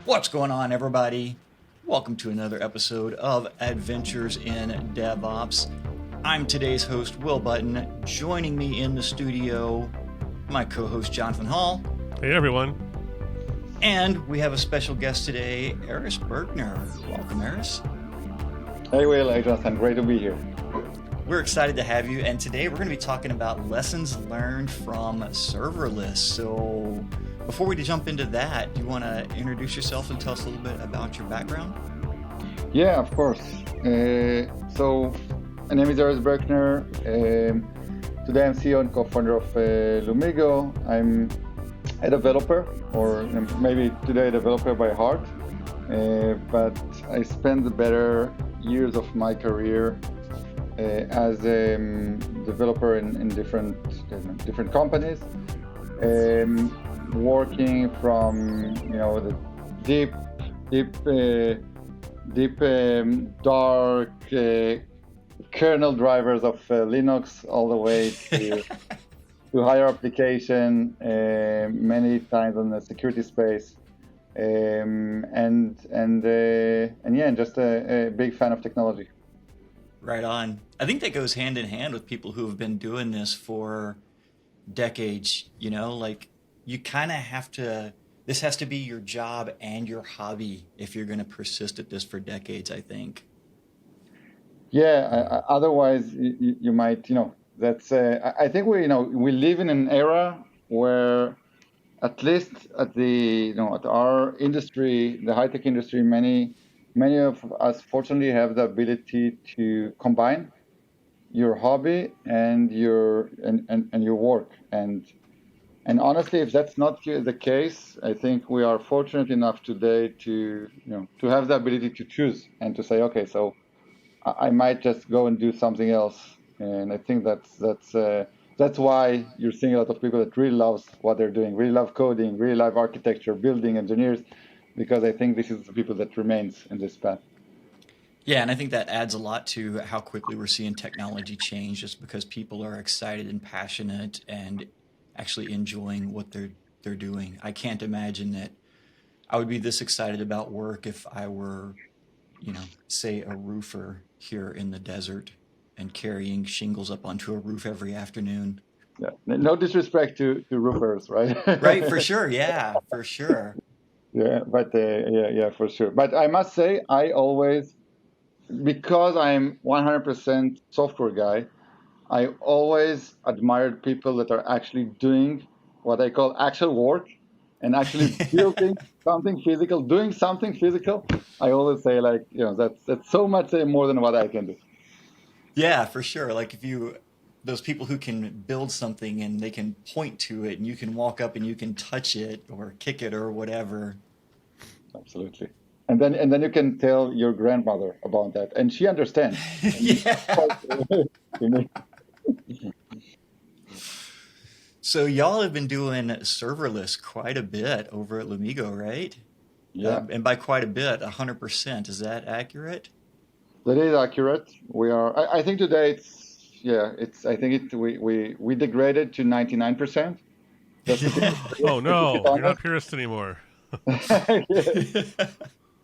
What's going on, everybody? Welcome to another episode of Adventures in DevOps. I'm today's host, Will Button. Joining me in the studio, my co-host, Jonathan Hall. Hey, everyone. And we have a special guest today, Erez Berkner. Welcome, Erez. Hey, Will. Hey, Jonathan. Great to be here. We're excited to have you. And today we're going to be talking about lessons learned from serverless. So before we jump into that, do you want to introduce yourself and tell us a little bit about your background? Yeah, of course. So my name is Erez Berkner. Today I'm CEO and co-founder of Lumigo. I'm a developer, or maybe today a developer by heart. But I spent the better years of my career as a developer in different companies, working from the deep dark kernel drivers of Linux all the way to higher application, many times on the security space, and just a big fan of technology. Right on. I think that goes hand in hand with people who have been doing this for decades. You kind of have to, this has to be your job and your hobby if you're going to persist at this for decades, I think. Yeah, otherwise you might, that's, I think we live in an era where at least at our industry, the high-tech industry, many of us fortunately have the ability to combine your hobby and your work. And honestly, if that's not the case, I think we are fortunate enough today to have the ability to choose and to say, okay, so I might just go and do something else. And I think that's why you're seeing a lot of people that really loves what they're doing, really love coding, really love architecture, building, engineers, because I think this is the people that remains in this path. Yeah, and I think that adds a lot to how quickly we're seeing technology change, just because people are excited and passionate and actually enjoying what they're doing. I can't imagine that I would be this excited about work if I were, say a roofer here in the desert and carrying shingles up onto a roof every afternoon. Yeah, no disrespect to roofers, right? Right, for sure. Yeah, for sure. Yeah, but yeah, for sure. But I must say, I always, because I'm 100% software guy, I always admired people that are actually doing what I call actual work and actually building something physical, doing something physical. I always say that's so much more than what I can do. Yeah, for sure. Like those people who can build something and they can point to it and you can walk up and you can touch it or kick it or whatever. Absolutely. And then you can tell your grandmother about that, and she understands. Yeah. So y'all have been doing serverless quite a bit over at Lumigo, right? Yeah. And by quite a bit, 100%. Is that accurate? That is accurate. We are. I think today I think we degraded to 99%. Oh no, you're not purist anymore.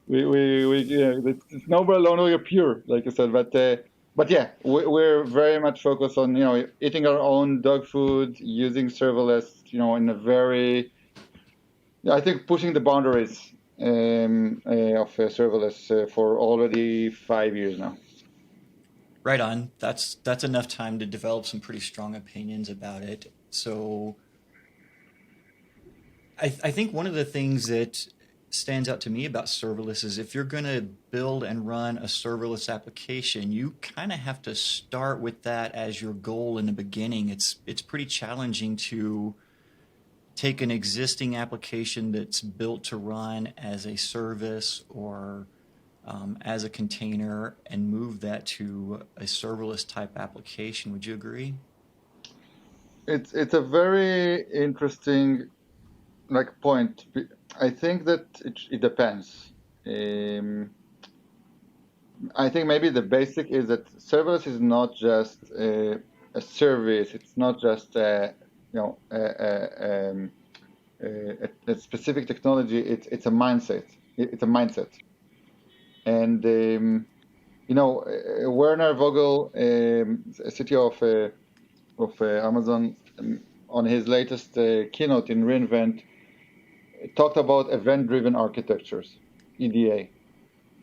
It's no longer we're pure, like you said, but yeah, we're very much focused on eating our own dog food, using serverless, in a very, I think, pushing the boundaries of serverless for already 5 years now. Right on. That's enough time to develop some pretty strong opinions about it. So I think one of the things that stands out to me about serverless is if you're going to build and run a serverless application, you kind of have to start with that as your goal in the beginning. It's pretty challenging to take an existing application that's built to run as a service or as a container and move that to a serverless type application. Would you agree? It's a very interesting point. I think that it depends. I think maybe the basic is that serverless is not just a service. It's not just a specific technology. It's a mindset. It's a mindset. And Werner Vogel, CTO of Amazon, on his latest keynote in reInvent, talked about event-driven architectures, EDA,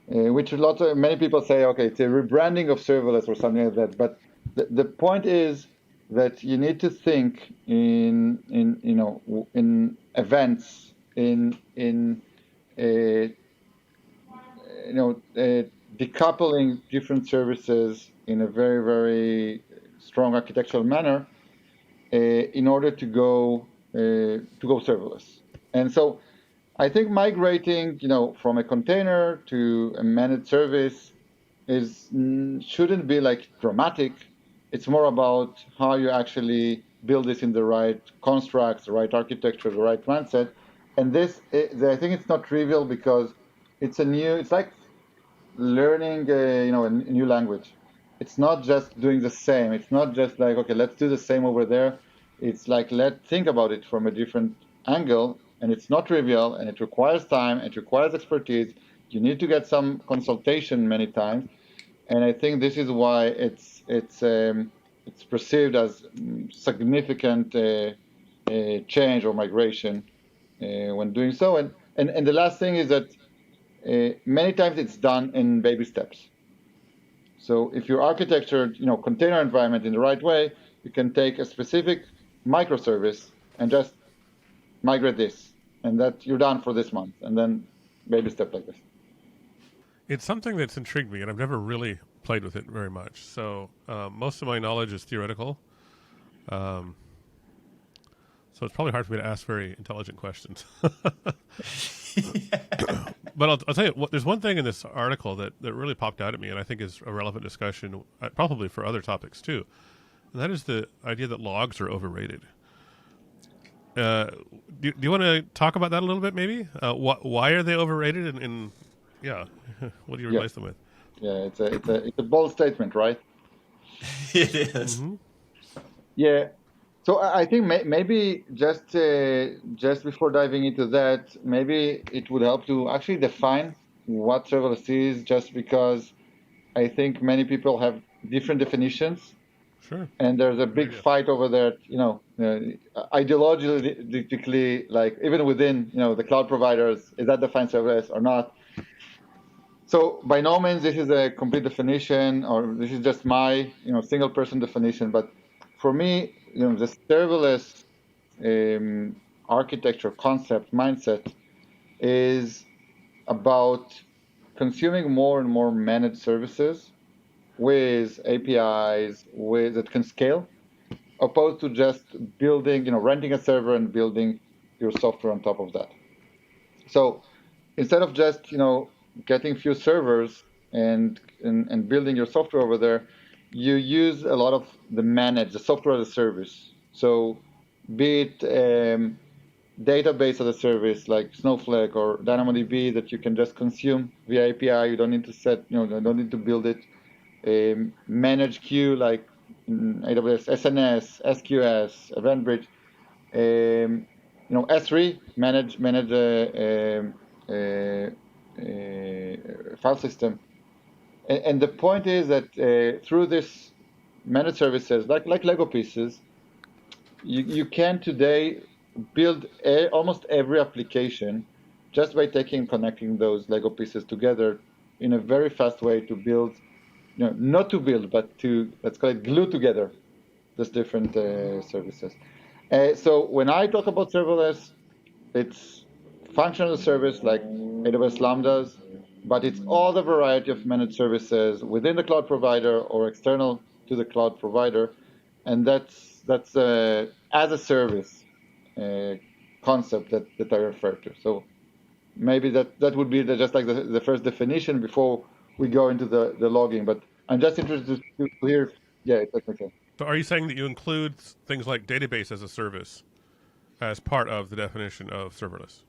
which many people say, okay, it's a rebranding of serverless or something like that. But the point is that you need to think in events, decoupling different services in a very, very strong architectural manner in order to go serverless. And so I think migrating, from a container to a managed service shouldn't be like dramatic. It's more about how you actually build this in the right constructs, the right architecture, the right mindset. And I think it's not trivial because it's like learning a new language. It's not just doing the same. It's not just like, okay, let's do the same over there. It's like, let's think about it from a different angle. And it's not trivial, and it requires time, it requires expertise. You need to get some consultation many times. And I think this is why it's perceived as significant change or migration when doing so. And the last thing is that many times it's done in baby steps. So if you architectured, container environment in the right way, you can take a specific microservice and just migrate this, and that you're done for this month, and then baby step like this. It's something that's intrigued me, and I've never really played with it very much. So most of my knowledge is theoretical. So it's probably hard for me to ask very intelligent questions. But I'll tell you, there's one thing in this article that really popped out at me, and I think is a relevant discussion, probably for other topics too. And that is the idea that logs are overrated. Do you want to talk about that a little bit, maybe? Why are they overrated, and yeah, what do you replace them with? Yeah, it's a bold statement, right? It is. Mm-hmm. Yeah. So I think maybe just before diving into that, maybe it would help to actually define what serverless is, just because I think many people have different definitions. Sure. And there's a big fight over there, ideologically, like even within, the cloud providers, is that defined serverless or not? So by no means this is a complete definition, or this is just my, single person definition. But for me, the serverless architecture concept mindset is about consuming more and more managed services with APIs that can scale, opposed to just building, renting a server and building your software on top of that. So instead of just, getting few servers and building your software over there, you use a lot of the software as a service. So be it database as a service like Snowflake or DynamoDB that you can just consume via API. You don't need to don't need to build it. Manage queue like AWS, SNS, SQS, EventBridge. S3 manage file system. And the point is that through this managed services, like Lego pieces, you can today build almost every application just by connecting those Lego pieces together in a very fast way to build, not to build, but to, let's call it, glue together these different services. So when I talk about serverless, it's functional service like AWS Lambdas, but it's all the variety of managed services within the cloud provider or external to the cloud provider, and that's as a service concept that I refer to. So maybe that would be just like the first definition before we go into the logging. But I'm just interested to hear. Yeah, that's okay. So are you saying that you include things like database as a service as part of the definition of serverless?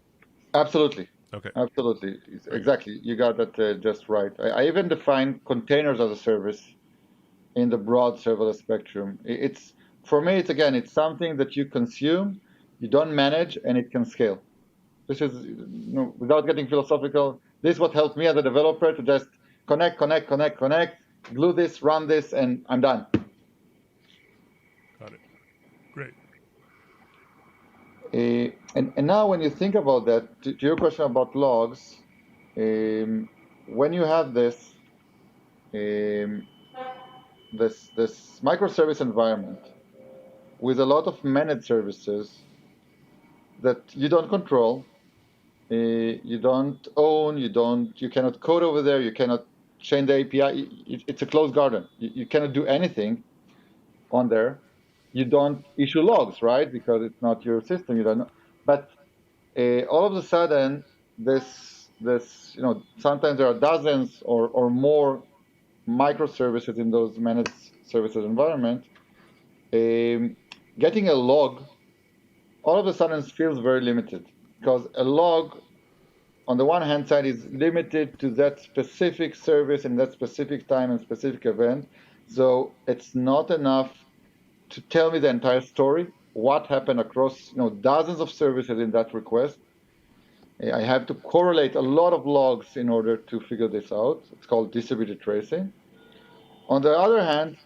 Absolutely. Okay. Absolutely. Exactly. You got that just right. I even define containers as a service in the broad serverless spectrum. It's for me, it's something that you consume, you don't manage, and it can scale. This is, without getting philosophical, this is what helped me as a developer to just connect, glue this, run this, and I'm done. Got it. Great. And now when you think about that, to your question about logs, when you have this this microservice environment with a lot of managed services that you don't control, you don't own, you cannot code over there, you cannot change the API. It's a closed garden. You cannot do anything on there. You don't issue logs, right? Because it's not your system. You don't know. But all of a sudden, sometimes there are dozens or more microservices in those managed services environment. Getting a log all of a sudden feels very limited, because a log on the one hand side is limited to that specific service in that specific time and specific event. So it's not enough to tell me the entire story, what happened across dozens of services in that request. I have to correlate a lot of logs in order to figure this out. It's called distributed tracing. On the other hand,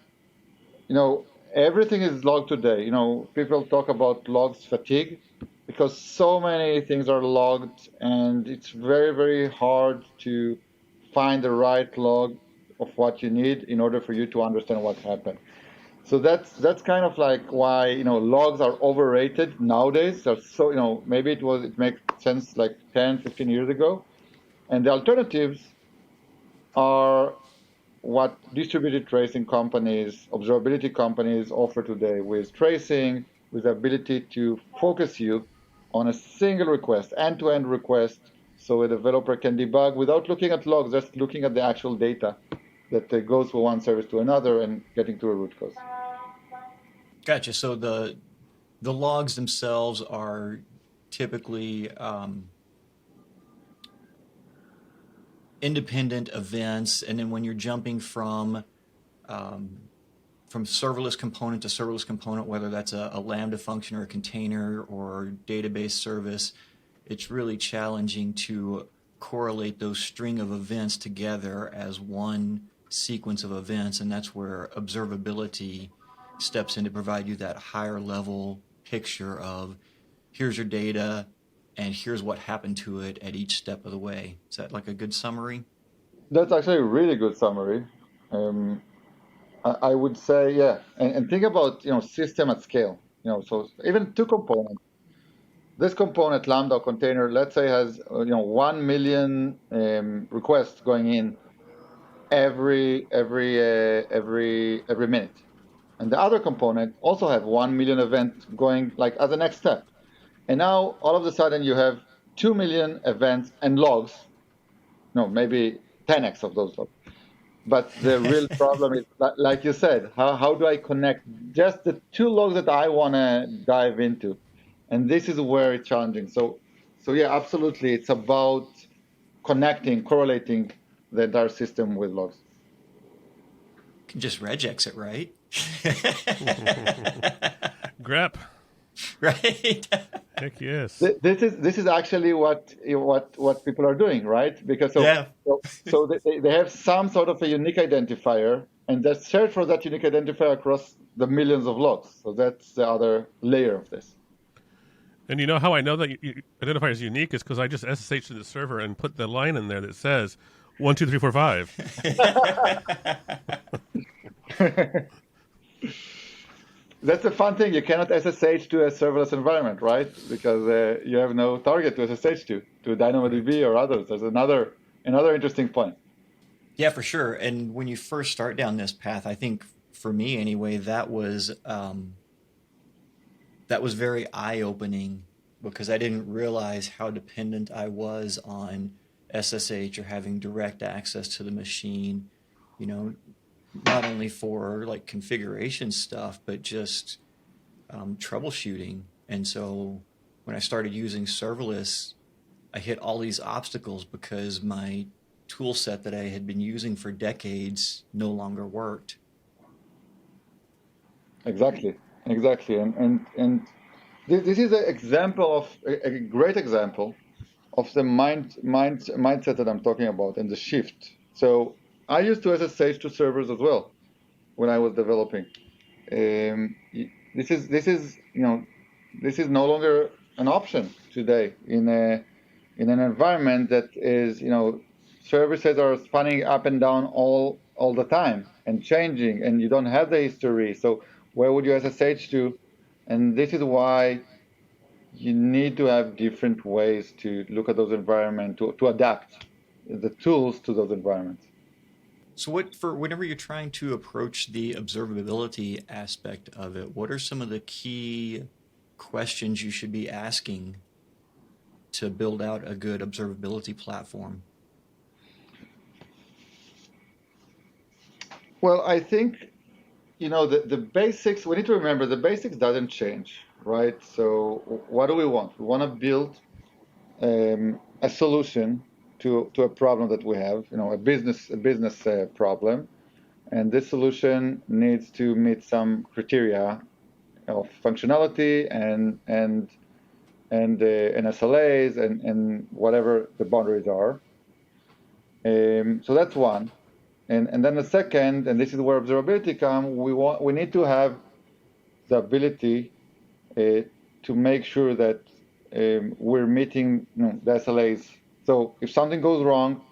everything is logged today. People talk about logs fatigue because so many things are logged, and it's very, very hard to find the right log of what you need in order for you to understand what happened. So that's kind of like why logs are overrated nowadays. They're so maybe it makes sense like 10, 15 years ago, and the alternatives are what distributed tracing companies, observability companies offer today, with tracing, with the ability to focus you on a single request, end-to-end request, so a developer can debug without looking at logs, just looking at the actual data that goes from one service to another and getting to a root cause. Gotcha. So the logs themselves are typically independent events, and then when you're jumping from serverless component to serverless component, whether that's a Lambda function or a container or database service, it's really challenging to correlate those string of events together as one sequence of events, and that's where observability steps in to provide you that higher level picture of here's your data and here's what happened to it at each step of the way. Is that like a good summary? That's actually a really good summary. I would say, yeah, and think about system at scale. So even two components. This component, Lambda container, let's say has 1 million requests going in every minute, and the other component also have 1 million events going like as a next step. And now all of a sudden you have 2 million events and logs. No, maybe 10x of those logs. But the real problem is, like you said, how do I connect just the two logs that I want to dive into? And this is where it's challenging. So yeah, absolutely. It's about connecting, correlating the entire system with logs. You can just regex it, right? grep. Right? Heck yes. This is actually what people are doing, right? Because so they have some sort of a unique identifier, and they search for that unique identifier across the millions of logs. So that's the other layer of this. And you know how I know that you identifier as unique is because I just SSH to the server and put the line in there that says 1, 2, 3, 4, 5. That's a fun thing. You cannot SSH to a serverless environment, right? Because you have no target to SSH to DynamoDB or others. There's another interesting point. Yeah, for sure. And when you first start down this path, I think for me anyway, that was very eye-opening, because I didn't realize how dependent I was on SSH or having direct access to the machine, not only for like configuration stuff, but just troubleshooting. And so when I started using serverless, I hit all these obstacles because my tool set that I had been using for decades no longer worked. Exactly. exactly. And this is an example of a great example of the mindset that I'm talking about and the shift. So I used to SSH to servers as well when I was developing. This is no longer an option today in an environment that is services are spanning up and down all the time and changing, and you don't have the history. So where would you SSH to? And this is why you need to have different ways to look at those environments to adapt the tools to those environments. So whenever you're trying to approach the observability aspect of it, what are some of the key questions you should be asking to build out a good observability platform? Well, I think the basics. We need to remember the basics doesn't change, right? So what do we want? We want to build a solution to a problem that we have, a business problem, and this solution needs to meet some criteria of functionality and SLAs and whatever the boundaries are. So that's one. And then the second, and this is where observability comes, we need to have the ability to make sure that we're meeting the SLAs. So if something goes wrong,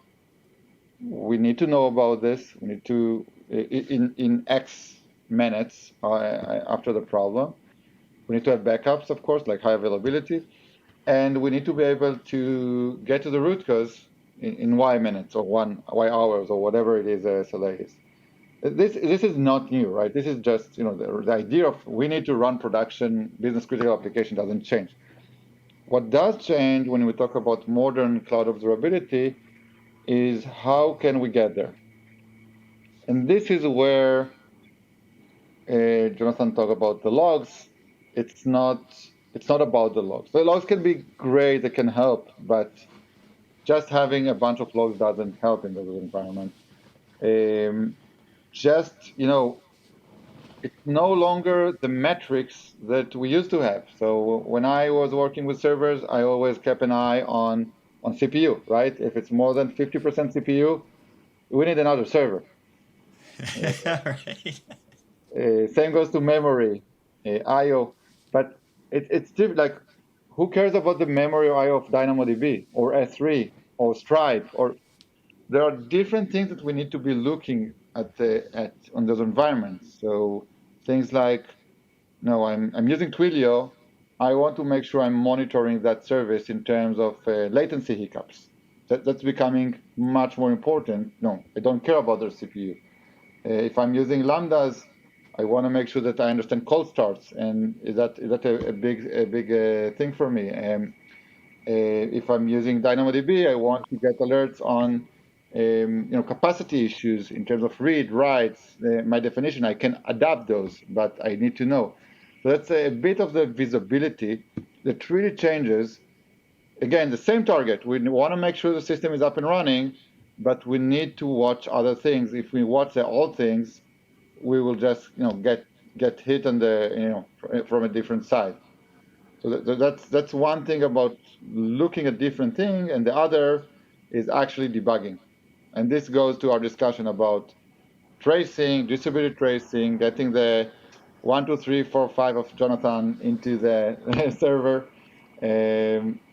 we need to know about this. We need to in X minutes after the problem. We need to have backups, of course, like high availability, and we need to be able to get to the root cause in Y minutes or Y hours or whatever it is SLA is. This is not new, right? This is just the idea of we need to run production business critical application doesn't change. What does change when we talk about modern cloud observability is how can we get there, and this is where Jonathan talked about the logs. It's not about the logs. The logs can be great, they can help, but just having a bunch of logs doesn't help in those environments. It's no longer the metrics that we used to have. So when I was working with servers, I always kept an eye on CPU, right? If it's more than 50% CPU, we need another server. Right. Same goes to memory, I/O, but it's different. Like, who cares about the memory or I/O of DynamoDB or S3 or Stripe? Or there are different things that we need to be looking at on those environments. So things like, no, I'm using Twilio. I want to make sure I'm monitoring that service in terms of latency hiccups. That's becoming much more important. No, I don't care about their CPU. If I'm using lambdas, I want to make sure that I understand cold starts, and is that a big thing for me? If I'm using DynamoDB, I want to get alerts on capacity issues in terms of read, writes. My definition, I can adapt those, but I need to know. So that's a bit of the visibility that really changes. Again, the same target. We want to make sure the system is up and running, but we need to watch other things. If we watch the old things, we will just get hit on the from a different side. So that's one thing about looking at different thing, and the other is actually debugging. And this goes to our discussion about tracing, distributed tracing, getting the 1, 2, 3, 4, 5 of Jonathan into the server,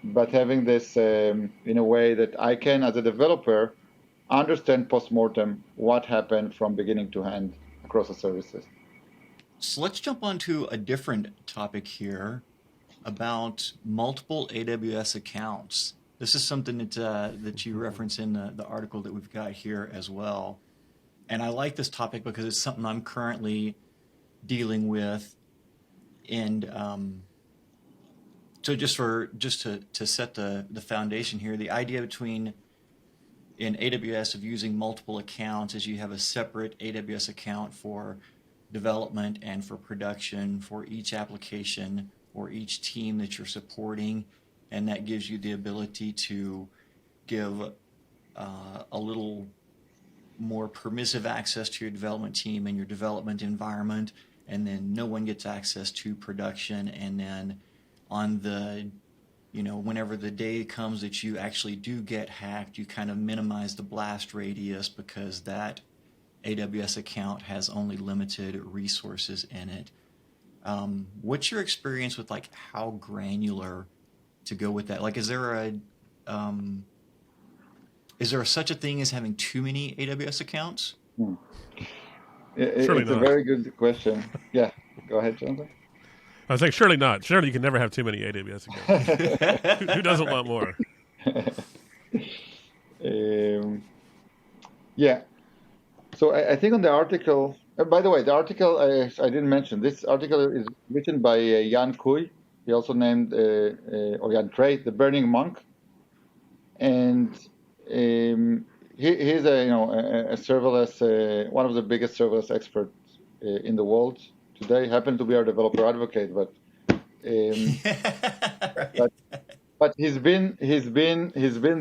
but having this in a way that I can, as a developer, understand post-mortem what happened from beginning to end across the services. So let's jump on to a different topic here about multiple AWS accounts. This is something that you reference in the article that we've got here as well. And I like this topic because it's something I'm currently dealing with. And so just to set the foundation here, the idea between in AWS of using multiple accounts is you have a separate AWS account for development and for production for each application or each team that you're supporting, and that gives you the ability to give a little more permissive access to your development team and your development environment, and then no one gets access to production. And then on the, whenever the day comes that you actually do get hacked, you kind of minimize the blast radius because that AWS account has only limited resources in it. What's your experience with like how granular to go with that? Like, um, is there such a thing as having too many AWS accounts? Hmm. Surely It's a not. very good question. Yeah, go ahead, Jonathan. I was like, surely not. Surely you can never have too many AWS accounts. Who doesn't want more? Um, yeah. So I think on the article, by the way, the article I didn't mention. This article is written by Jan Kui. He also named or Jan Trey, the Burning Monk, and he's a serverless, one of the biggest serverless experts in the world today. Happened to be our developer advocate, but Right. but he's been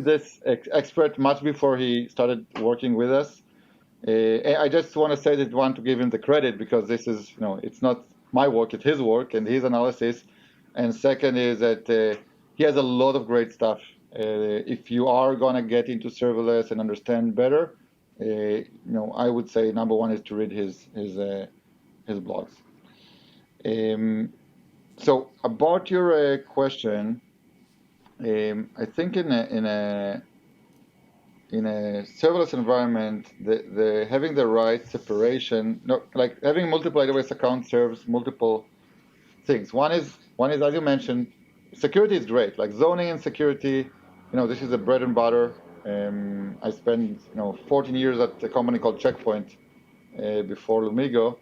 this expert much before he started working with us. I just want to say that I want to give him the credit because this is, it's not my work, it's his work and his analysis. And second is that he has a lot of great stuff. If you are going to get into serverless and understand better, I would say number one is to read his blogs. So about your question, I think in a serverless environment, the having the right separation, no, like having multiple AWS accounts serves multiple things. One is as you mentioned, security is great. Like zoning and security, this is a bread and butter. I spent 14 years at a company called Checkpoint before Lumigo.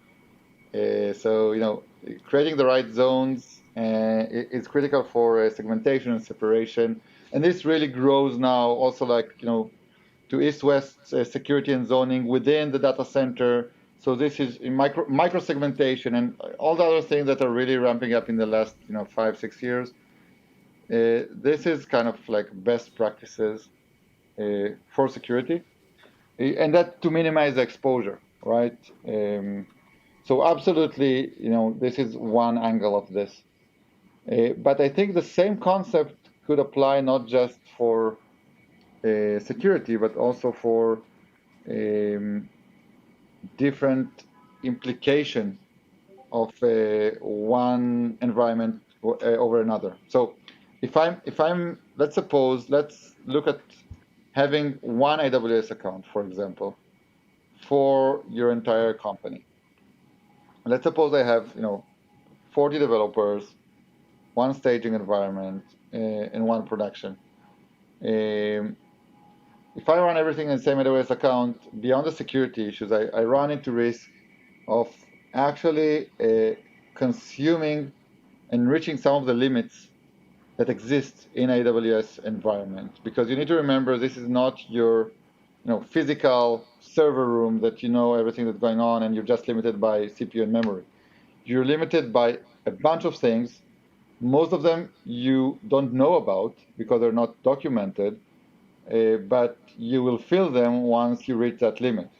So creating the right zones is critical for segmentation and separation. And this really grows now also to east-west security and zoning within the data center. So this is in micro segmentation and all the other things that are really ramping up in the last 5-6 years. This is kind of like best practices for security, and that to minimize the exposure, right? So absolutely, this is one angle of this. But I think the same concept could apply not just for security, but also for different implication of one environment over another. So if I'm let's look at having one AWS account, for example, for your entire company. Let's suppose I have 40 developers, one staging environment, and one production. If I run everything in the same AWS account, beyond the security issues, I run into risk of actually consuming and reaching some of the limits that exist in AWS environment. Because you need to remember, this is not your physical server room that everything that's going on and you're just limited by CPU and memory. You're limited by a bunch of things. Most of them you don't know about because they're not documented, but you will feel them once you reach that limit.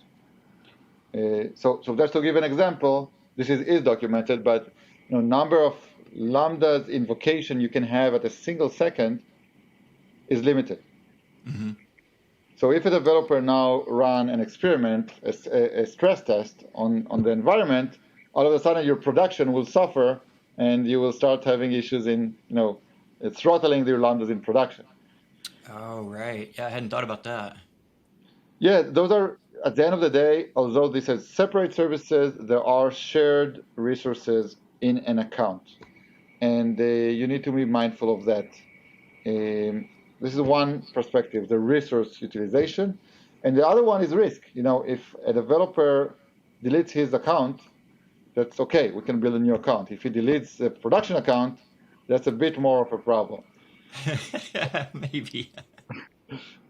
So just to give an example, this is documented, but number of lambdas invocation you can have at a single second is limited. Mm-hmm. So if a developer now run an experiment, a stress test on the environment, all of a sudden your production will suffer and you will start having issues in, throttling your lambdas in production. Oh, right. Yeah, I hadn't thought about that. Yeah, those are, at the end of the day, although this is separate services, there are shared resources in an account. And you need to be mindful of that. This is one perspective, the resource utilization. And the other one is risk. If a developer deletes his account, that's okay, we can build a new account. If he deletes the production account, that's a bit more of a problem. Maybe.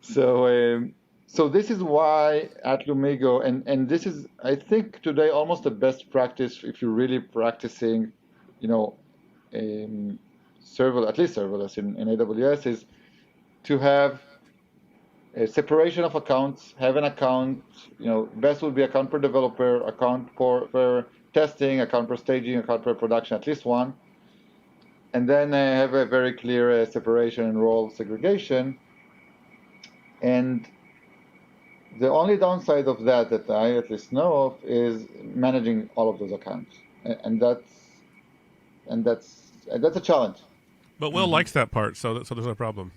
So this is why at Lumigo, and this is, I think, today almost the best practice if you're really practicing, at least serverless in AWS, is to have separation of accounts, have an account, best would be account per developer, account for testing, account per staging, account per production, at least one. And then have a very clear separation and role segregation. And the only downside of that I at least know of is managing all of those accounts. And that's a challenge. But Will likes that part, so there's no problem.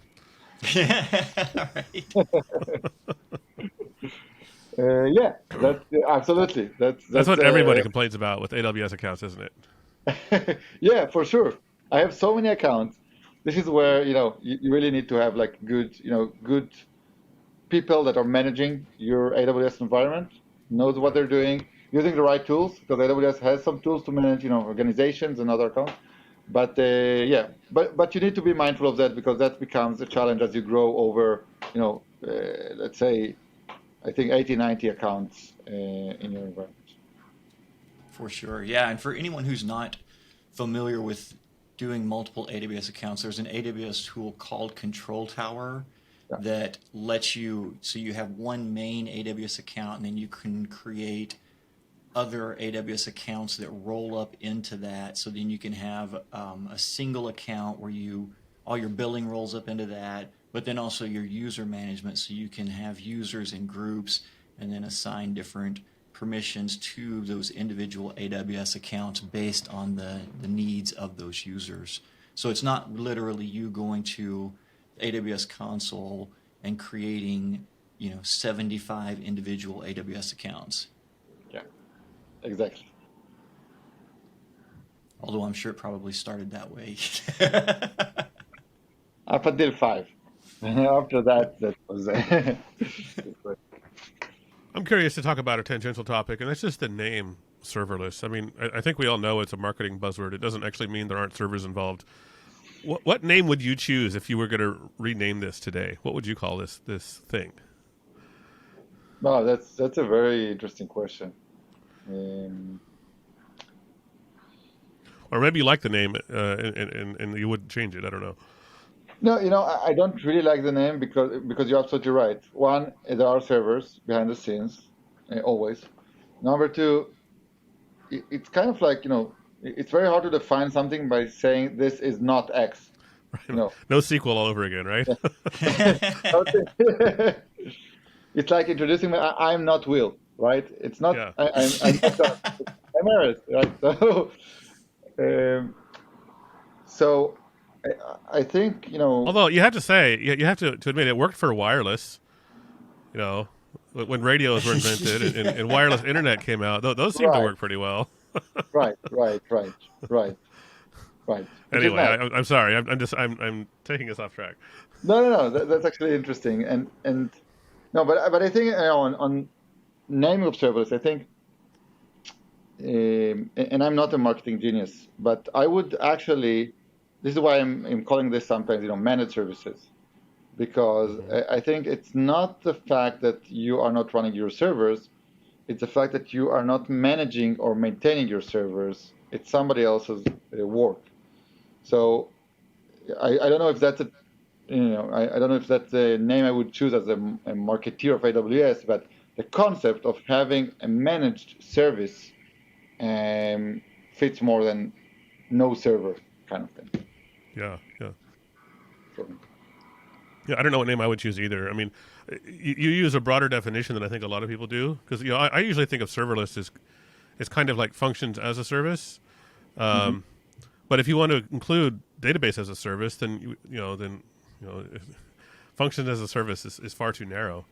Right. Yeah, that's absolutely. That's what everybody complains about with AWS accounts, isn't it? Yeah, for sure. I have so many accounts. This is where you really need to have like good people that are managing your AWS environment, knows what they're doing, using the right tools, because AWS has some tools to manage organizations and other accounts. But but you need to be mindful of that, because that becomes a challenge as you grow over let's say I think 80, 90 accounts in your environment. For sure. Yeah. And for anyone who's not familiar with doing multiple AWS accounts, there's an AWS tool called Control Tower that lets you, so you have one main AWS account, and then you can create other AWS accounts that roll up into that. So then you can have a single account where all your billing rolls up into that, but then also your user management. So you can have users in groups and then assign different permissions to those individual AWS accounts based on the needs of those users. So it's not literally you going to AWS console and creating 75 individual AWS accounts. Yeah, exactly. Although I'm sure it probably started that way. Up until 5. After that was I'm curious to talk about a tangential topic, and that's just the name serverless. I mean, I think we all know it's a marketing buzzword. It doesn't actually mean there aren't servers involved. What name would you choose if you were going to rename this today? What would you call this thing? No, that's a very interesting question. Or maybe you like the name and you would change it. I don't know. No, I don't really like the name because you're absolutely right. One, there are servers behind the scenes, always. Number two, it's kind of like, it's very hard to define something by saying this is not X. Right. No sequel all over again, right? It's like introducing me. I'm not Will, right? It's not. Yeah. I'm Erez, right? So I think Although you have to say, you have to admit, it worked for wireless. When radios were invented and wireless internet came out, those seemed to work pretty well. Right. Anyway, I'm sorry. I'm taking us off track. No. That's actually interesting. And no, but I think on naming of serverless, I think, and I'm not a marketing genius, but I would actually. This is why I'm calling this sometimes managed services, because I think it's not the fact that you are not running your servers. It's the fact that you are not managing or maintaining your servers. It's somebody else's work. So I don't know if that's I don't know if that's a name I would choose as a marketeer of AWS, but the concept of having a managed service fits more than no server kind of thing. Yeah. Yeah, I don't know what name I would choose either. I mean, you use a broader definition than I think a lot of people do, because I usually think of serverless as kind of like functions as a service. But if you want to include database as a service, then function as a service is far too narrow.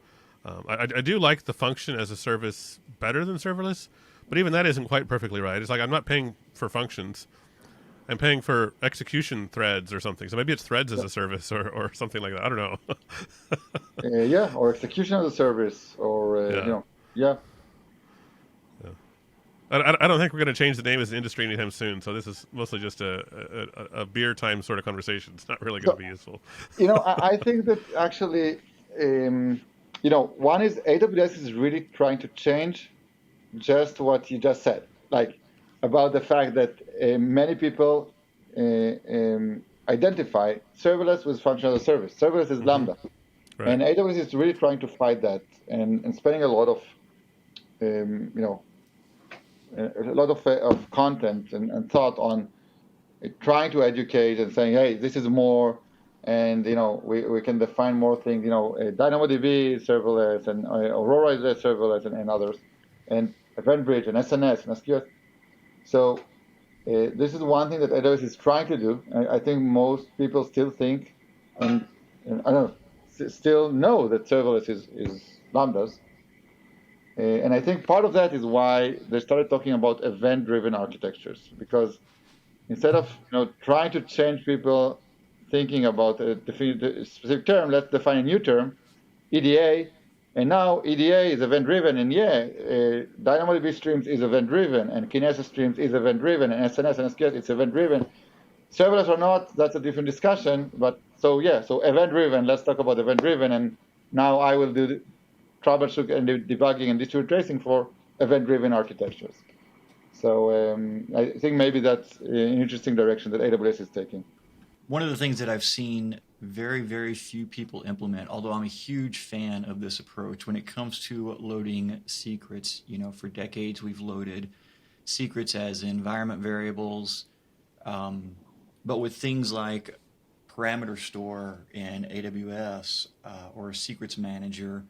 I do like the function as a service better than serverless, but even that isn't quite perfectly right. It's like I'm not paying for functions. I'm paying for execution threads or something. So maybe it's threads as a service or something like that. I don't know. Or execution as a service, or I don't think we're going to change the name as an industry anytime soon. So this is mostly just a beer time sort of conversation. It's not really going to be useful. I think that actually, one is AWS is really trying to change just what you just said, like about the fact that many people identify serverless with function as a service. Serverless is Lambda. Right. And AWS is really trying to fight that and spending a lot of, of content and thought on trying to educate and saying, hey, this is more, and we can define more things. DynamoDB is serverless, and Aurora is serverless, and others, and EventBridge and SNS and SQS. So this is one thing that AWS is trying to do. I think most people still think, and I don't know, still know that serverless is Lambdas. And I think part of that is why they started talking about event-driven architectures, because instead of trying to change people thinking about a specific term, let's define a new term, EDA, and now EDA is event-driven, and DynamoDB streams is event-driven, and Kinesis streams is event-driven, and SNS and SQS it's event-driven. Serverless or not, that's a different discussion. But so event-driven. Let's talk about event-driven, and now I will do the troubleshoot and debugging and distributed tracing for event-driven architectures. So I think maybe that's an interesting direction that AWS is taking. One of the things that I've seen very, very few people implement, although I'm a huge fan of this approach when it comes to loading secrets. For decades we've loaded secrets as environment variables, but with things like parameter store in AWS or secrets manager,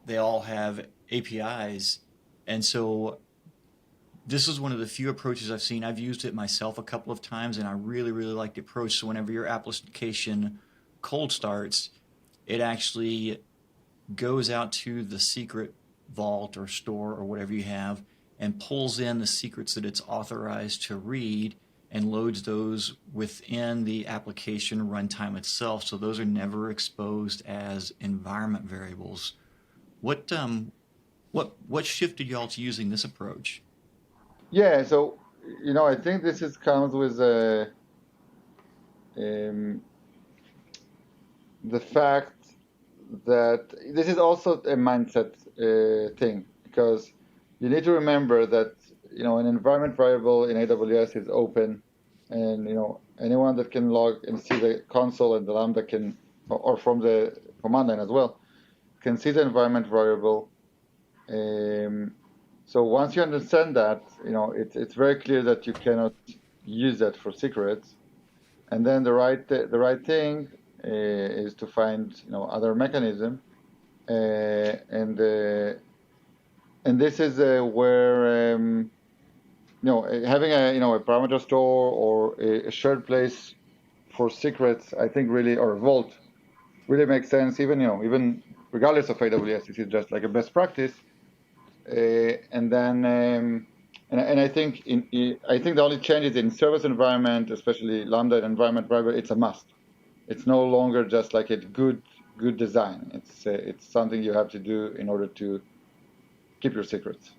they all have APIs. And so this is one of the few approaches I've seen. I've used it myself a couple of times, and I really, really like the approach. So whenever your application cold starts, it actually goes out to the secret vault or store or whatever you have and pulls in the secrets that it's authorized to read and loads those within the application runtime itself. So those are never exposed as environment variables. What shifted y'all to using this approach? Yeah, so I think this comes with the fact that this is also a mindset thing, because you need to remember that an environment variable in AWS is open, and anyone that can log and see the console and the Lambda can, or from the command line as well, can see the environment variable. So once you understand that, it's very clear that you cannot use that for secrets. And then the right thing is to find other mechanism, and this is where having a parameter store or a shared place for secrets, I think really, or a vault, really makes sense. Even regardless of AWS, this is just like a best practice. And then, and I think the only change is in service environment, especially Lambda environment variable. It's a must. It's no longer just like a good design. It's something you have to do in order to keep your secrets.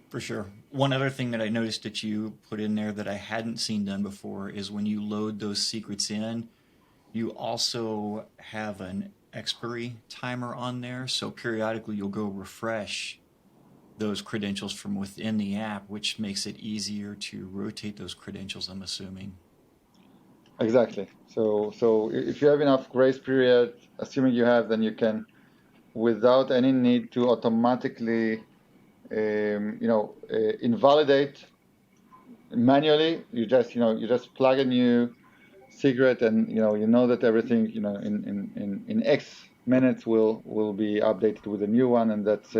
For sure. One other thing that I noticed that you put in there that I hadn't seen done before is when you load those secrets in, you also have an expiry timer on there. So periodically you'll go refresh those credentials from within the app, which makes it easier to rotate those credentials, I'm assuming. Exactly. So if you have enough grace period, assuming you have, then you can, without any need to automatically invalidate manually, you just plug a new secret, and you know that everything in X minutes will be updated with a new one, and that's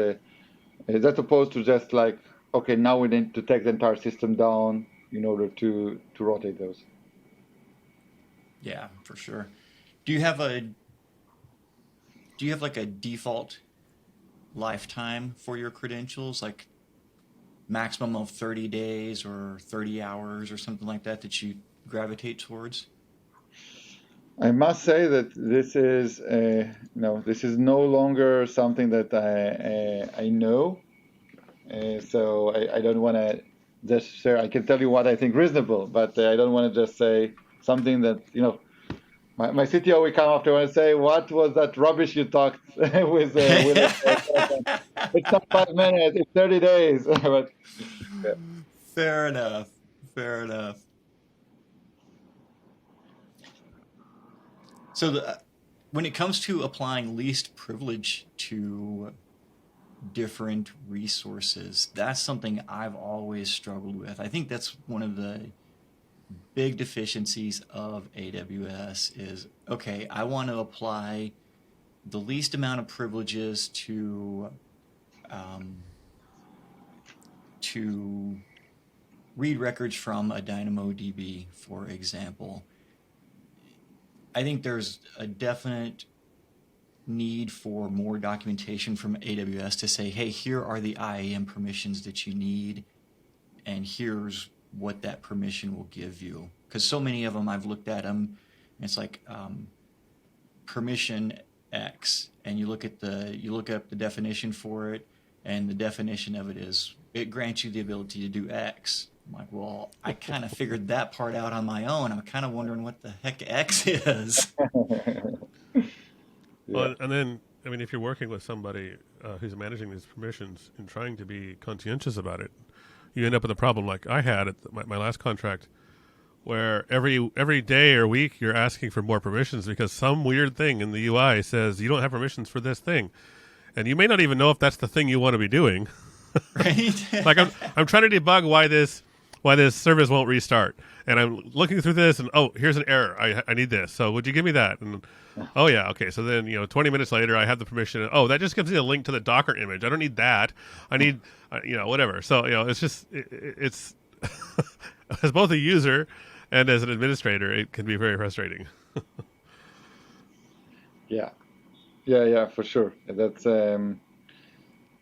opposed to just like, okay, now we need to take the entire system down in order to rotate those. Yeah, for sure. Do you have like a default lifetime for your credentials, like maximum of 30 days or 30 hours or something like that you gravitate towards? I must say that this is no longer something that I know, so I don't want to just share. I can tell you what I think reasonable, but I don't want to just say something that my CTO will come after and say, "What was that rubbish you talked with?" It's not 5 minutes; it's 30 days. But, yeah. Fair enough. So when it comes to applying least privilege to different resources, that's something I've always struggled with. I think that's one of the big deficiencies of AWS is, okay, I want to apply the least amount of privileges to read records from a DynamoDB, for example. I think there's a definite need for more documentation from AWS to say, hey, here are the IAM permissions that you need, and here's what that permission will give you. Because so many of them, I've looked at them, and it's like permission X, and you look up the definition for it, and the definition of it is it grants you the ability to do X. I'm like, well, I kind of figured that part out on my own. I'm kind of wondering what the heck X is. Well, and then, I mean, if you're working with somebody who's managing these permissions and trying to be conscientious about it, you end up with a problem like I had at my last contract, where every day or week you're asking for more permissions because some weird thing in the UI says you don't have permissions for this thing, and you may not even know if that's the thing you want to be doing. Right? Like I'm trying to debug why this service won't restart, and I'm looking through this, and oh, here's an error. I need this. So would you give me that? And oh yeah, okay. So then 20 minutes later, I have the permission. Oh, that just gives me a link to the Docker image. I don't need that. I need whatever. So it's just it's as both a user and as an administrator, it can be very frustrating. Yeah, for sure.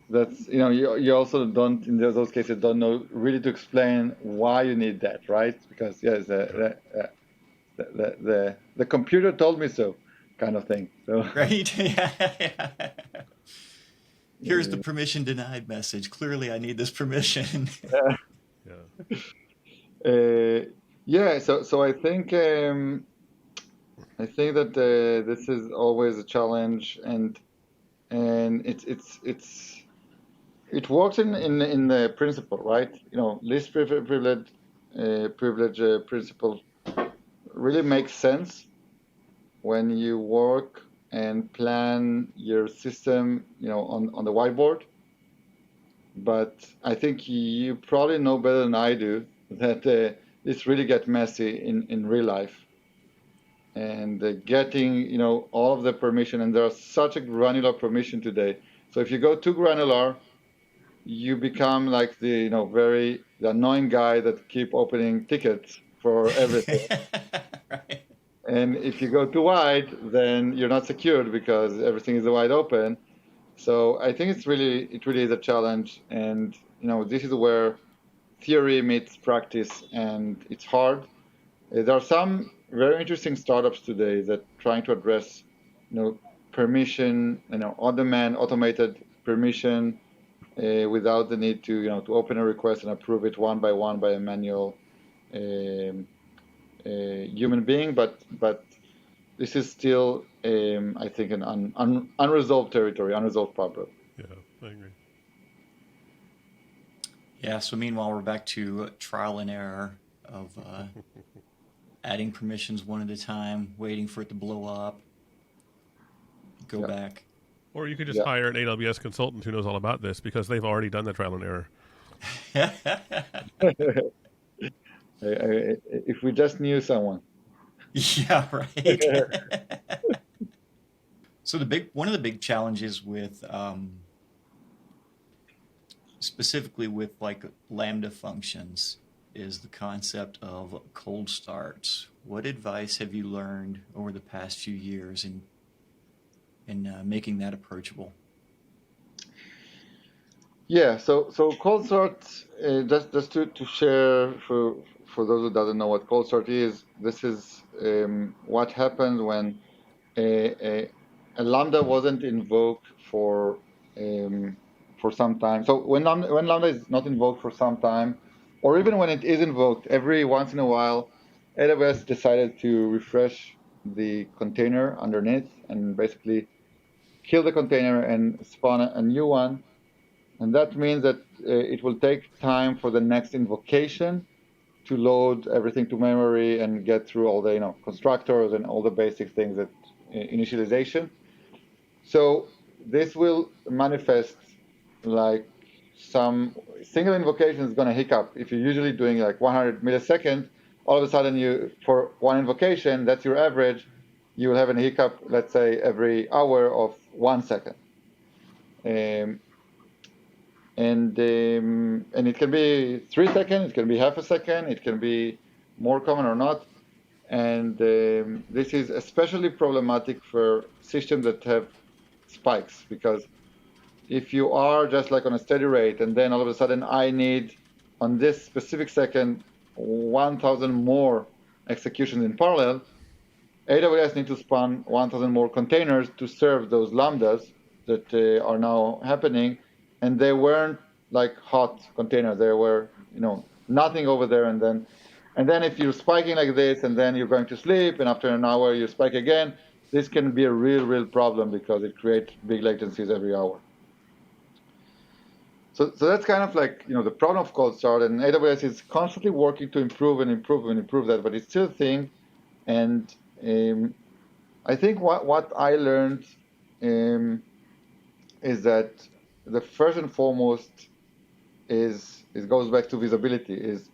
That's you also don't in those cases don't know really to explain why you need that, right? Because the computer told me so, kind of thing. So Right? Yeah. Here's the permission denied message. Clearly, I need this permission. Yeah. So I think that this is always a challenge, and it works in the principle, right? Least privilege principle really makes sense when you work and plan your system, on the whiteboard. But I think you probably know better than I do that this really gets messy in real life. And getting, all of the permission, and there's such a granular permission today. So if you go too granular, you become like the annoying guy that keep opening tickets for everything. Right. And if you go too wide, then you're not secured because everything is wide open. So I think it really is a challenge, and this is where theory meets practice, and it's hard. There are some very interesting startups today that trying to address, permission, on-demand automated permission without the need to open a request and approve it one by one by a manual human being. But this is still, I think, an unresolved territory, unresolved problem. Yeah, I agree. Yeah, so meanwhile, we're back to trial and error of adding permissions one at a time, waiting for it to blow up, go back. Or you could just hire an AWS consultant who knows all about this because they've already done the trial and error. If we just knew someone. Yeah, right. So one of the big challenges with specifically with like Lambda functions is the concept of cold starts. What advice have you learned over the past few years in making that approachable? Yeah, so cold start, just to share for those who doesn't know what cold start is, this is what happens when a Lambda wasn't invoked for some time. So when Lambda is not invoked for some time, or even when it is invoked, every once in a while, AWS decided to refresh the container underneath and basically kill the container and spawn a new one. And that means that it will take time for the next invocation to load everything to memory and get through all the constructors and all the basic things that initialization. So this will manifest like some single invocation is going to hiccup. If you're usually doing like 100 milliseconds, all of a sudden for one invocation, that's your average, you will have a hiccup, let's say every hour of 1 second. And it can be 3 seconds, it can be half a second, it can be more common or not. And this is especially problematic for systems that have spikes, because if you are just like on a steady rate and then all of a sudden I need on this specific second 1,000 more executions in parallel, AWS needs to spawn 1,000 more containers to serve those lambdas that are now happening, and they weren't like hot containers. There were nothing over there, and then if you're spiking like this and then you're going to sleep and after an hour you spike again, this can be a real problem because it creates big latencies every hour. So that's kind of like the problem of cold start, and AWS is constantly working to improve that, but it's still a thing. And I think what I learned is that the first and foremost it goes back to visibility, is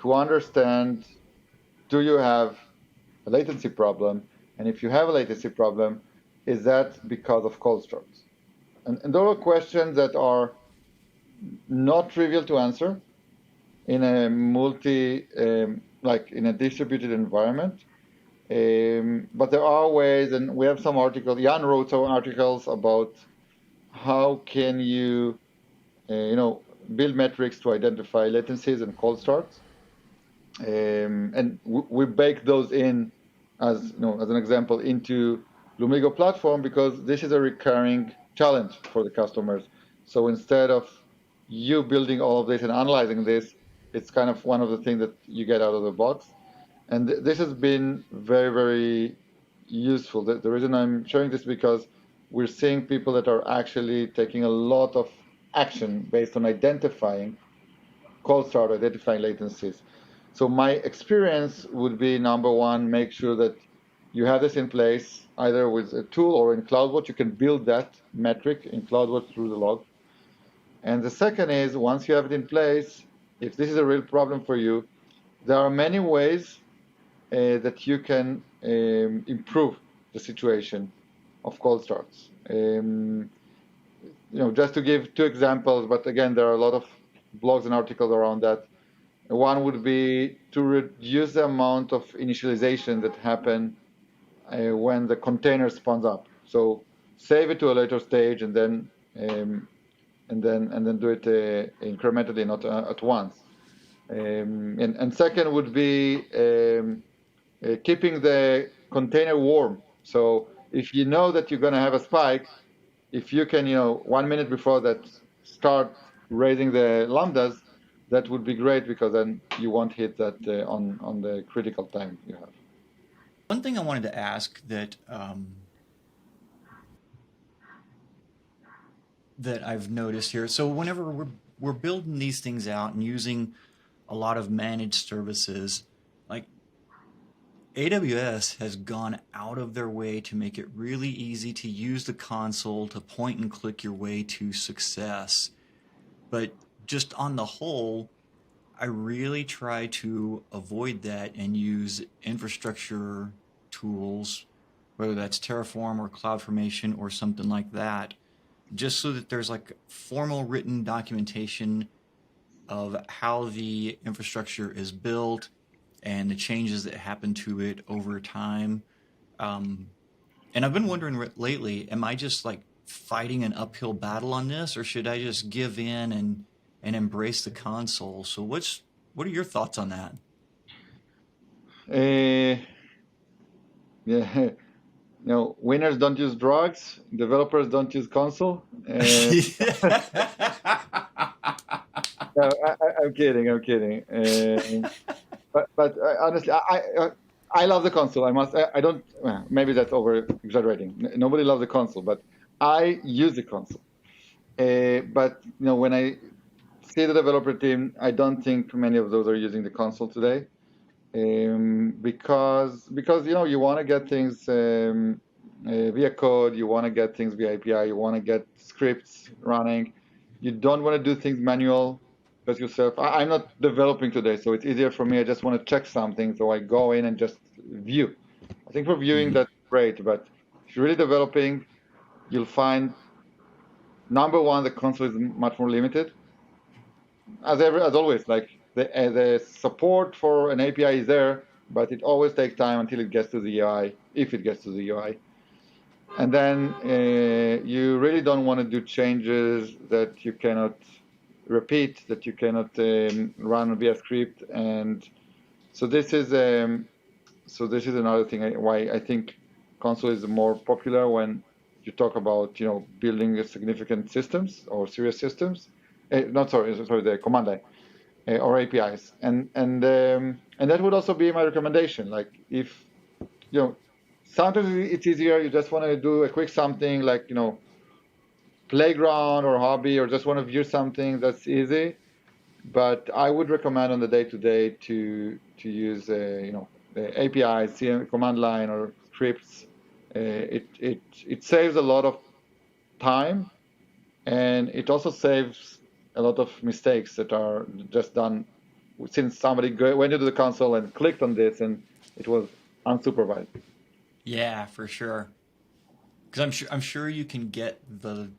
to understand, do you have a latency problem? And if you have a latency problem, is that because of cold starts? And there are questions that are not trivial to answer in a like in a distributed environment. But there are ways, and we have some articles. Jan wrote some articles about how can you, build metrics to identify latencies and cold starts. And we bake those in as an example into Lumigo platform, because this is a recurring challenge for the customers. So instead of you building all of this and analyzing this, it's kind of one of the things that you get out of the box. And this has been very, very useful. The reason I'm showing this because we're seeing people that are actually taking a lot of action based on identifying cold start, identifying latencies. So my experience would be, number one, make sure that you have this in place, either with a tool or in CloudWatch. You can build that metric in CloudWatch through the log. And the second is, once you have it in place, if this is a real problem for you, there are many ways that you can improve the situation of cold starts. Just to give 2 examples, but again, there are a lot of blogs and articles around that. One would be to reduce the amount of initialization that happen when the container spawns up. So save it to a later stage and then do it incrementally, not at once. And second would be keeping the container warm. So if you know that you're going to have a spike, if you can, 1 minute before that, start raising the lambdas, that would be great, because then you won't hit that on the critical time you have. One thing I wanted to ask that I've noticed here. So whenever we're building these things out and using a lot of managed services, like AWS has gone out of their way to make it really easy to use the console to point and click your way to success. But just on the whole, I really try to avoid that and use infrastructure tools, whether that's Terraform or CloudFormation or something like that, just so that there's like formal written documentation of how the infrastructure is built and the changes that happen to it over time. And I've been wondering lately, am I just like fighting an uphill battle on this, or should I just give in and embrace the console? So what are your thoughts on that? Yeah, winners don't use drugs, developers don't use console. No, I'm kidding. But honestly, I love the console. I don't. Maybe that's over exaggerating. Nobody loves the console, but I use the console. But when I see the developer team. I don't think many of those are using the console today, because you want to get things via code, you want to get things via API, you want to get scripts running. You don't want to do things manual just yourself. I'm not developing today, so it's easier for me. I just want to check something, so I go in and just view. I think for viewing Mhm. that's great, but if you're really developing, you'll find number one, the console is much more limited. As always, like the support for an API is there, but it always takes time until it gets to the UI, if it gets to the UI. And then you really don't want to do changes that you cannot repeat, that you cannot run via script. And so this is another thing why I think console is more popular when you talk about building significant systems or serious systems. Not sorry, the command line or APIs, and that would also be my recommendation. Like if sometimes it's easier. You just want to do a quick something like playground or hobby, or just want to view something that's easy. But I would recommend on the day-to-day to use the API, CM, command line, or scripts. It saves a lot of time, and it also saves a lot of mistakes that are just done since somebody went into the console and clicked on this and it was unsupervised. Yeah, for sure. Because I'm sure you can get the.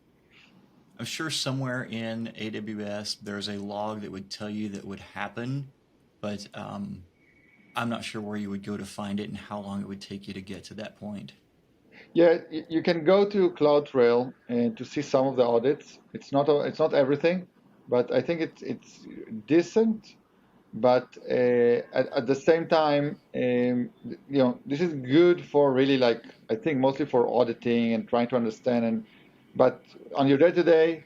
I'm sure somewhere in AWS there's a log that would tell you that would happen, but I'm not sure where you would go to find it and how long it would take you to get to that point. Yeah, you can go to CloudTrail and to see some of the audits. It's not everything, but I think it's decent. But at the same time, this is good for really, like, I think mostly for auditing and trying to understand. But on your day-to-day,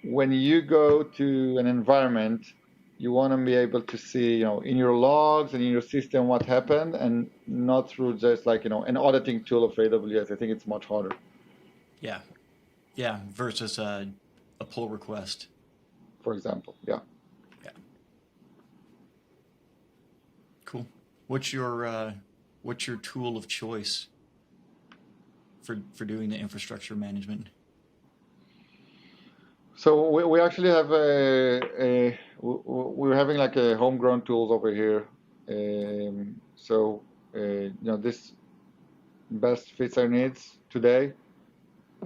when you go to an environment, you want to be able to see, in your logs and in your system what happened, and not through just like, an auditing tool of AWS. I think it's much harder, Yeah, yeah. Versus a pull request. for example. Yeah. Yeah, cool. What's your tool of choice for doing the infrastructure management? So we actually have we're having like a homegrown tools over here. So this best fits our needs today.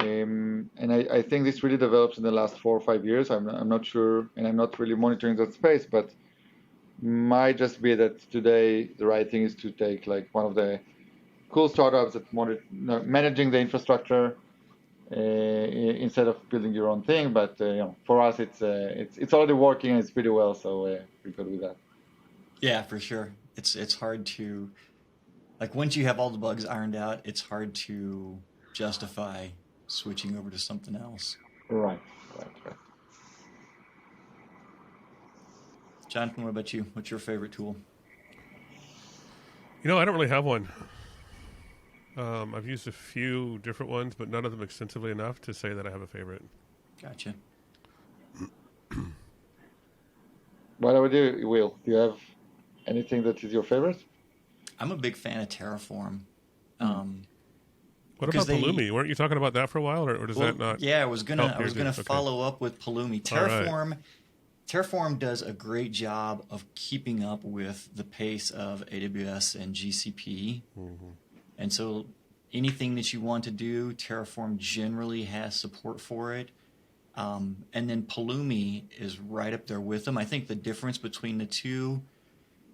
And I think this really develops in the last 4 or 5 years. I'm not sure, and I'm not really monitoring that space, but might just be that today the right thing is to take like one of the cool startups that managing the infrastructure instead of building your own thing. But for us, it's already working and it's pretty well, so we're good with that. Yeah, for sure. It's hard to, like, once you have all the bugs ironed out, it's hard to justify switching over to something else. Right, right. Jonathan, what about you? What's your favorite tool? I don't really have one. I've used a few different ones, but none of them extensively enough to say that I have a favorite. Gotcha. What about you, Will? Do you have anything that is your favorite? I'm a big fan of Terraform. Hmm. What Because about they Pulumi? Weren't you talking about that for a while, or does well, that not yeah, I was gonna help I was your gonna okay. follow up with Pulumi. All right. Terraform does a great job of keeping up with the pace of AWS and GCP. Mm-hmm. And so anything that you want to do, Terraform generally has support for it. And then Pulumi is right up there with them. I think the difference between the two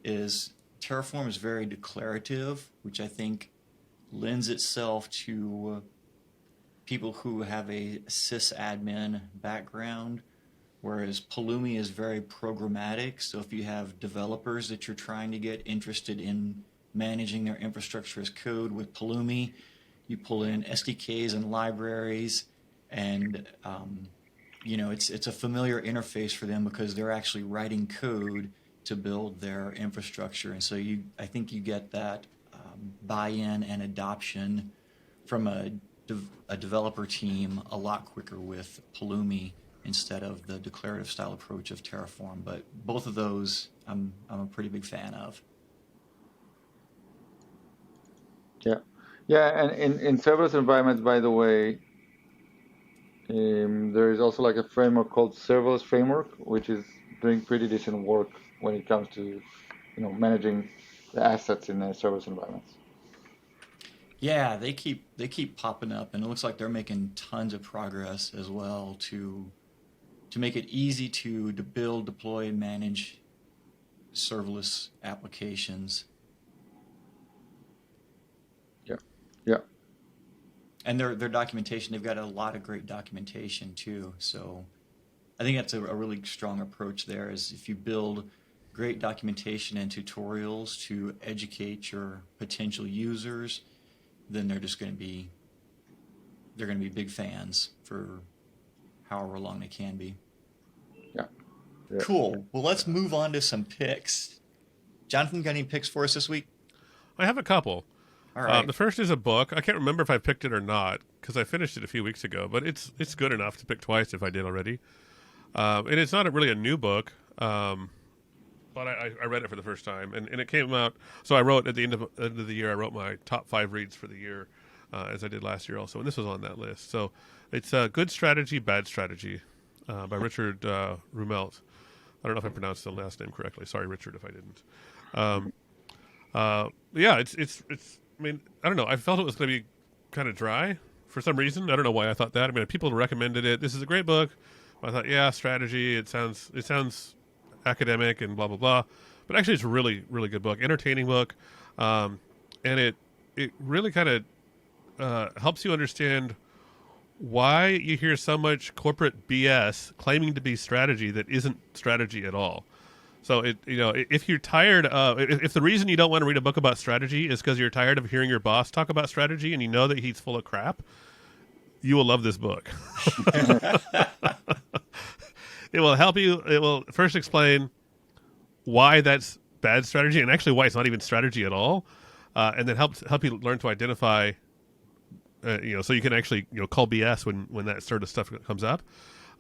is Terraform is very declarative, which I think lends itself to people who have a sysadmin background, whereas Pulumi is very programmatic. So if you have developers that you're trying to get interested in managing their infrastructure as code with Pulumi, you pull in SDKs and libraries, and it's a familiar interface for them because they're actually writing code to build their infrastructure, and so I think you get that buy-in and adoption from a developer team a lot quicker with Pulumi instead of the declarative style approach of Terraform. But both of those I'm a pretty big fan of. Yeah, and in serverless environments, by the way, there is also like a framework called Serverless framework, which is doing pretty decent work when it comes to managing the assets in serverless environments. Yeah, they keep popping up, and it looks like they're making tons of progress as well to make it easy to build, deploy, and manage serverless applications. Yeah. And their documentation, they've got a lot of great documentation too. So I think that's a really strong approach there, is if you build great documentation and tutorials to educate your potential users, then they're going to be big fans for however long they can be. Yeah. Cool. Well, let's move on to some picks. Jonathan, got any picks for us this week? I have a couple. All right. The first is a book. I can't remember if I picked it or not because I finished it a few weeks ago, but it's good enough to pick twice if I did already. And it's not really a new book, but I read it for the first time, and it came out. So I wrote at the end of the year, I wrote my top 5 reads for the year, as I did last year also, and this was on that list. So it's Good Strategy, Bad Strategy by Richard Rumelt. I don't know if I pronounced the last name correctly. Sorry, Richard, if I didn't. Yeah, it's. I mean, I don't know. I felt it was going to be kind of dry for some reason. I don't know why I thought that. I mean, people recommended it. This is a great book. I thought, yeah, strategy. It sounds academic and blah blah blah, but actually, it's a really really good book, entertaining book, and it really kind of helps you understand why you hear so much corporate BS claiming to be strategy that isn't strategy at all. So if you're tired of, if the reason you don't want to read a book about strategy is because you're tired of hearing your boss talk about strategy and you know that he's full of crap, you will love this book. It will help you. It will first explain why that's bad strategy and actually why it's not even strategy at all, and then help you learn to identify. So you can actually call BS when that sort of stuff comes up,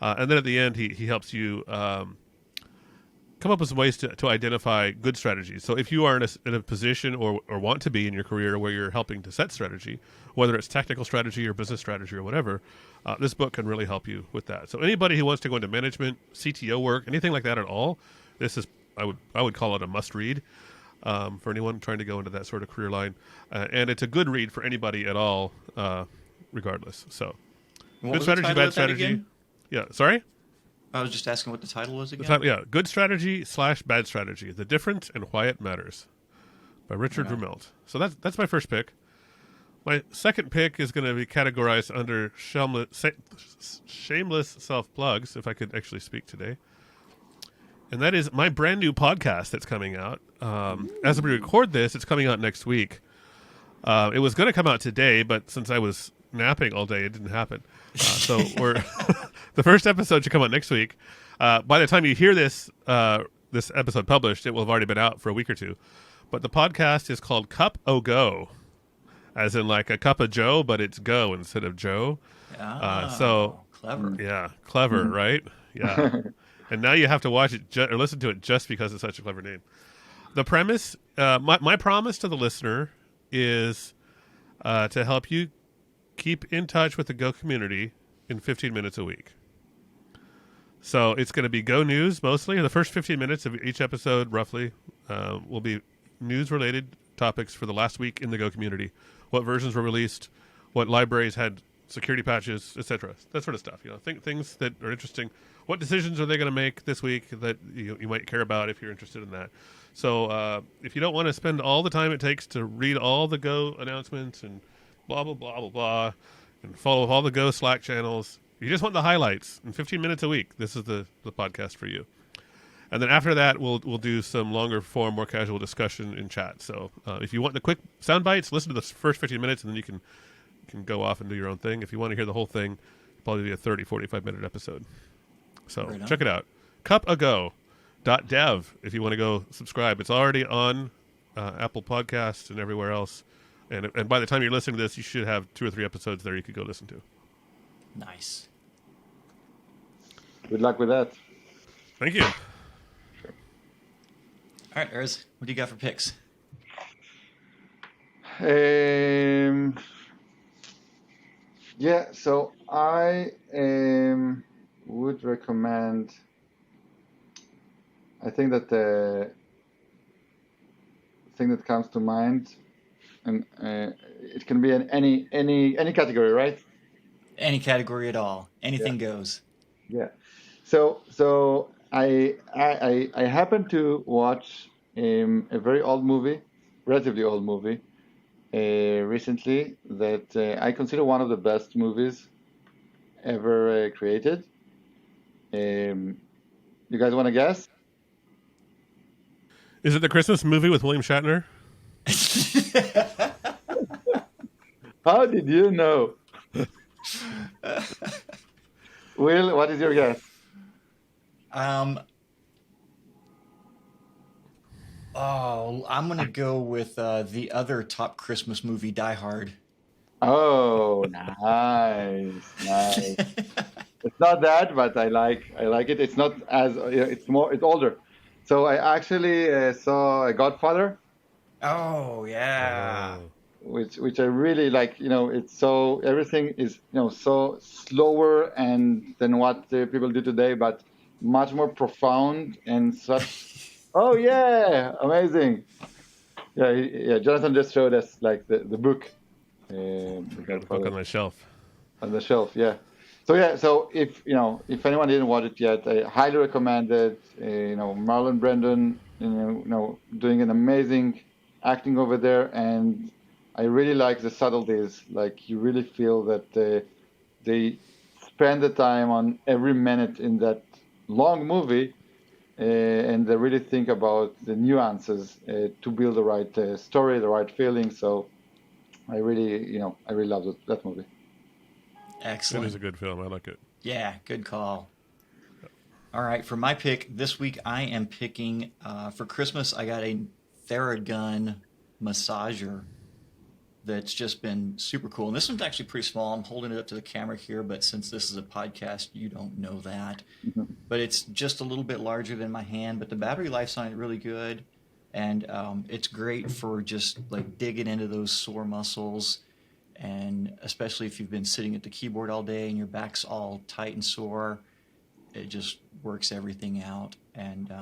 and then at the end he helps you come up with some ways to identify good strategies. So if you are in a position or want to be in your career where you're helping to set strategy, whether it's technical strategy or business strategy or whatever, this book can really help you with that. So anybody who wants to go into management, CTO work, anything like that at all, this is I would call it a must read for anyone trying to go into that sort of career line, and it's a good read for anybody at all, regardless. So good strategy, bad strategy. Yeah, sorry. I was just asking what the title was again. Good Strategy / Bad Strategy: The Difference and Why It Matters, by Richard Rumelt. So that's my first pick. My second pick is going to be categorized under shameless self-plugs, if I could actually speak today. And that is my brand new podcast that's coming out. As we record this, it's coming out next week. It was going to come out today, but since I was napping all day, it didn't happen. So we're the first episode should come out next week. By the time you hear this episode published, it will have already been out for a week or two. But the podcast is called Cup O Go, as in like a cup of Joe, but it's Go instead of Joe. So clever. Yeah, clever, right? Yeah. And now you have to watch it or listen to it just because it's such a clever name. The premise, my promise to the listener is to help you keep in touch with the Go community in 15 minutes a week. So it's going to be Go news mostly. The first 15 minutes of each episode, roughly, will be news-related topics for the last week in the Go community. What versions were released, what libraries had security patches, etc. That sort of stuff. Things that are interesting. What decisions are they going to make this week that you might care about if you're interested in that? So if you don't want to spend all the time it takes to read all the Go announcements and blah, blah, blah, blah, blah, and follow all the Go Slack channels, you just want the highlights in 15 minutes a week, this is the podcast for you. And then after that, we'll do some longer form, more casual discussion in chat. So if you want the quick sound bites, listen to the first 15 minutes, and then you can go off and do your own thing. If you want to hear the whole thing, it'll probably be a 30, 45-minute episode. So check it out. cupago.dev if you want to go subscribe. It's already on Apple Podcasts and everywhere else. And by the time you're listening to this, you should have 2 or 3 episodes there you could go listen to. Nice. Good luck with that. Thank you. All right, Erez, what do you got for picks? Yeah, so I would recommend. I think that the thing that comes to mind, and it can be in any category, right? Any category at all. Yeah. Anything goes. Yeah. So I happened to watch a very old movie, relatively old movie, recently that I consider one of the best movies ever created. Um, you guys want to guess? Is it the Christmas movie with William Shatner? How did you know? Will, what is your guess? I'm going to go with the other top Christmas movie, Die Hard. Oh, nice, nice. It's not that, but I like it. It's not as it's older. So I actually saw Godfather, Oh, yeah. Oh. which I really like. It's so everything is so slower and than what people do today, but much more profound and such. Oh yeah, amazing. Yeah, yeah. Jonathan just showed us like the book, The Got the book Godfather. on my shelf. On the shelf, yeah. So if anyone didn't watch it yet, I highly recommend it. Marlon Brandon, doing an amazing acting over there, and I really like the subtleties. Like you really feel that they spend the time on every minute in that long movie, and they really think about the nuances to build the right story, the right feeling. So I really love that movie. It Excellent. is a good film. I like it. Yeah, good call. All right, for my pick this week, I am picking for Christmas. I got a Theragun massager that's just been super cool. And this one's actually pretty small. I'm holding it up to the camera here, but since this is a podcast, you don't know that. But it's just a little bit larger than my hand. But the battery life's on it really good, and it's great for just like digging into those sore muscles. And especially if you've been sitting at the keyboard all day and your back's all tight and sore, it just works everything out. And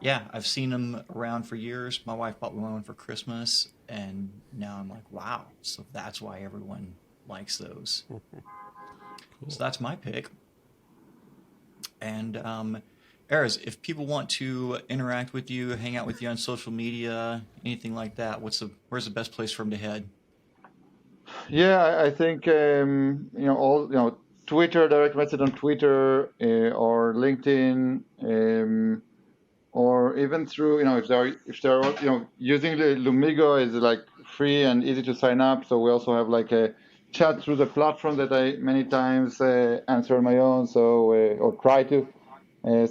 yeah, I've seen them around for years. My wife bought me one for Christmas, and now I'm like, wow, so that's why everyone likes those. Cool. So that's my pick. And Erez, if people want to interact with you, hang out with you on social media, anything like that, where's the best place for them to head? Yeah, I think all Twitter, direct message on Twitter or LinkedIn, or even through if they're using the Lumigo is like free and easy to sign up. So we also have like a chat through the platform that I many times answer on my own. So or try to.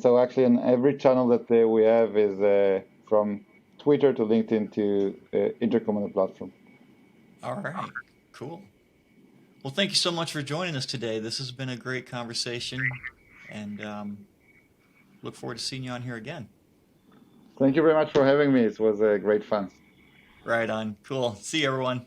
So actually, on every channel that we have is from Twitter to LinkedIn to Intercom on the platform. All right, cool. Well, thank you so much for joining us today. This has been a great conversation, and look forward to seeing you on here again. Thank you very much for having me. It was great fun. Right on. Cool. See you, everyone.